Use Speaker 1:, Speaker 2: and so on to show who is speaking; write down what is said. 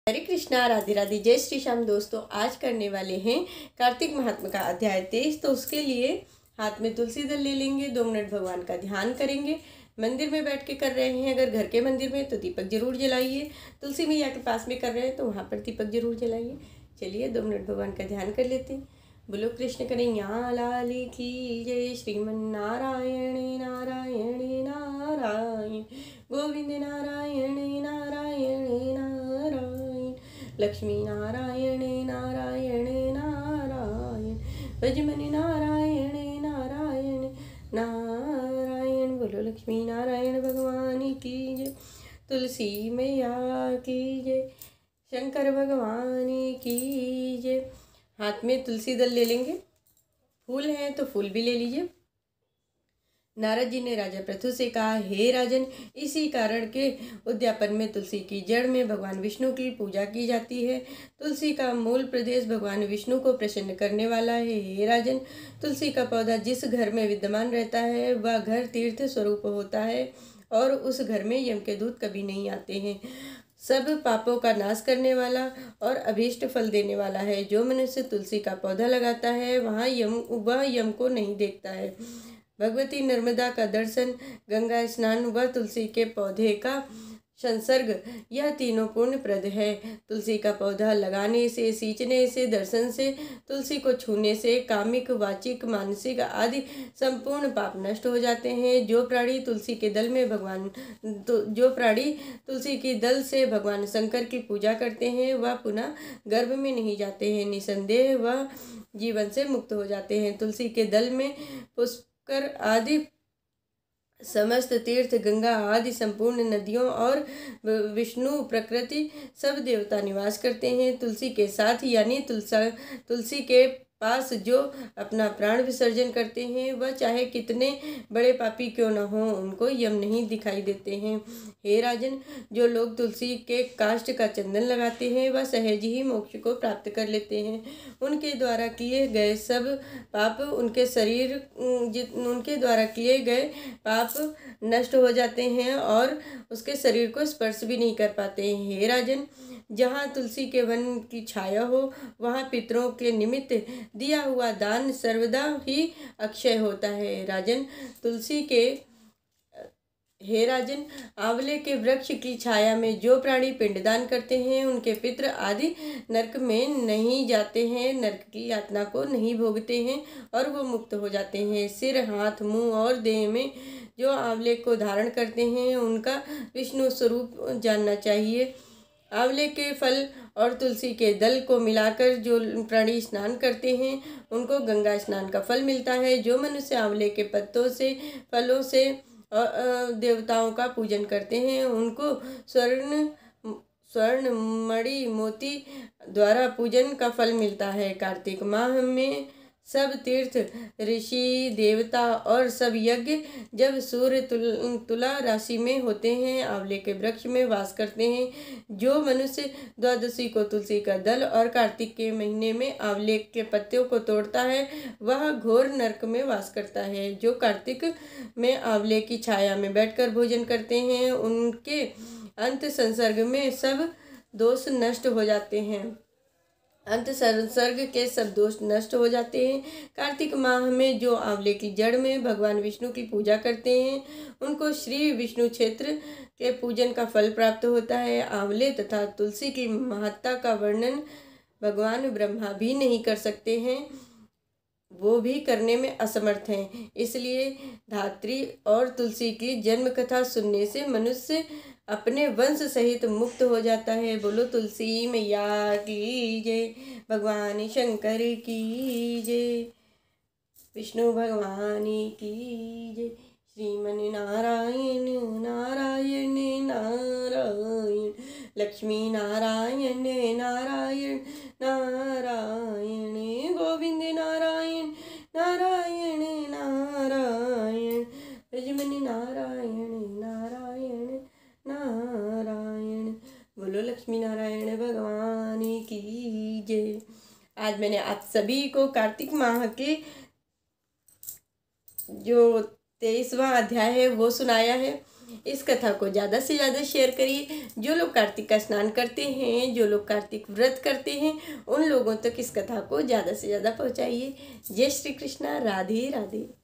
Speaker 1: हरे कृष्णा, राधे राधे, जय श्री श्याम। दोस्तों, आज करने वाले हैं कार्तिक महात्मा का अध्याय 23। तो उसके लिए हाथ में तुलसी दल ले लेंगे, 2 मिनट भगवान का ध्यान करेंगे। मंदिर में बैठ के कर रहे हैं, अगर घर के मंदिर में तो दीपक जरूर जलाइए। तुलसी मैया के पास में कर रहे हैं तो वहाँ पर दीपक जरूर जलाइए। चलिए 2 मिनट भगवान का ध्यान कर लेते हैं। बोलो कृष्ण कन्हैया लाल की जय। श्रीमन नारायण नारायण नारायण, गोविंद नारायण नारायण नारायण, लक्ष्मी नारायण नारायण नारायण, भजमन नारायण नारायण नारायण। बोलो लक्ष्मी नारायण भगवान की जय, तुलसी मैया की जय, शंकर भगवान की जय। हाथ में तुलसी दल ले लेंगे, फूल हैं तो फूल भी ले लीजिए। नारद जी ने राजा पृथु से कहा, हे राजन, इसी कारण के उद्यापन में तुलसी की जड़ में भगवान विष्णु की पूजा की जाती है। तुलसी का मूल प्रदेश भगवान विष्णु को प्रसन्न करने वाला है। हे राजन, तुलसी का पौधा जिस घर में विद्यमान रहता है वह घर तीर्थ स्वरूप होता है और उस घर में यम के दूत कभी नहीं आते हैं। सब पापों का नाश करने वाला और अभीष्ट फल देने वाला है। जो मनुष्य तुलसी का पौधा लगाता है वह यम को नहीं देखता है। भगवती नर्मदा का दर्शन, गंगा स्नान व तुलसी के पौधे का संसर्ग, यह तीनों पुण्य प्रद है। तुलसी का पौधा लगाने से, सींचने से, दर्शन से, तुलसी को छूने से कामिक, वाचिक, मानसिक आदि संपूर्ण पाप नष्ट हो जाते हैं। जो प्राणी तुलसी के दल से भगवान शंकर की पूजा करते हैं वह पुनः गर्भ में नहीं जाते हैं। निसंदेह वह जीवन से मुक्त हो जाते हैं। तुलसी के दल में पुष्कर आदि समस्त तीर्थ, गंगा आदि संपूर्ण नदियों और विष्णु, प्रकृति, सब देवता निवास करते हैं। तुलसी के साथ यानी तुलसी के पास जो अपना प्राण विसर्जन करते हैं वह चाहे कितने बड़े पापी क्यों न हो, उनको यम नहीं दिखाई देते हैं। हे राजन, जो लोग तुलसी के काष्ठ का चंदन लगाते हैं वह सहज ही मोक्ष को प्राप्त कर लेते हैं। उनके द्वारा किए गए पाप नष्ट हो जाते हैं और उसके शरीर को स्पर्श भी नहीं कर पाते हैं। हे राजन, जहाँ तुलसी के वन की छाया हो वहाँ पितरों के निमित्त दिया हुआ दान सर्वदा ही अक्षय होता है। हे राजन, आंवले के वृक्ष की छाया में जो प्राणी पिंडदान करते हैं उनके पितृ आदि नरक में नहीं जाते हैं, नरक की यातना को नहीं भोगते हैं और वो मुक्त हो जाते हैं। सिर, हाथ, मुंह और देह में जो आंवले को धारण करते हैं उनका विष्णु स्वरूप जानना चाहिए। आंवले के फल और तुलसी के दल को मिलाकर जो प्राणी स्नान करते हैं उनको गंगा स्नान का फल मिलता है। जो मनुष्य आंवले के पत्तों से, फलों से देवताओं का पूजन करते हैं उनको स्वर्ण, मणि, मोती द्वारा पूजन का फल मिलता है। कार्तिक माह में सब तीर्थ, ऋषि, देवता और सब यज्ञ जब सूर्य तुला राशि में होते हैं आंवले के वृक्ष में वास करते हैं। जो मनुष्य द्वादशी को तुलसी का दल और कार्तिक के महीने में आंवले के पत्तियों को तोड़ता है वह घोर नरक में वास करता है। जो कार्तिक में आंवले की छाया में बैठकर भोजन करते हैं उनके अंत संसर्ग में सब दोष नष्ट हो जाते हैं। अंत संसर्ग के सब दोष नष्ट हो जाते हैं। कार्तिक माह में जो आंवले की जड़ में भगवान विष्णु की पूजा करते हैं उनको श्री विष्णु क्षेत्र के पूजन का फल प्राप्त होता है। आंवले तथा तुलसी की महत्ता का वर्णन भगवान ब्रह्मा भी नहीं कर सकते हैं, वो भी करने में असमर्थ हैं। इसलिए धात्री और तुलसी की जन्म कथा सुनने से मनुष्य अपने वंश सहित मुक्त हो जाता है। बोलो तुलसी मैया की जय, भगवान शंकर की जय, विष्णु भगवान की जय। श्रीमन नारायण नारायण नारायण, लक्ष्मी नारायण नारायण नारायण, गोविंद नारायण नारायण नारायण, भजमन नारायण नारायण नारायण। बोलो लक्ष्मी नारायण भगवान की जय। आज मैंने आप सभी को कार्तिक माह के जो 23वां अध्याय है वो सुनाया है। इस कथा को ज़्यादा से ज़्यादा शेयर करिए। जो लोग कार्तिक का स्नान करते हैं, जो लोग कार्तिक व्रत करते हैं, उन लोगों तक इस कथा को ज़्यादा से ज़्यादा पहुँचाइए। जय श्री कृष्णा। राधे राधे।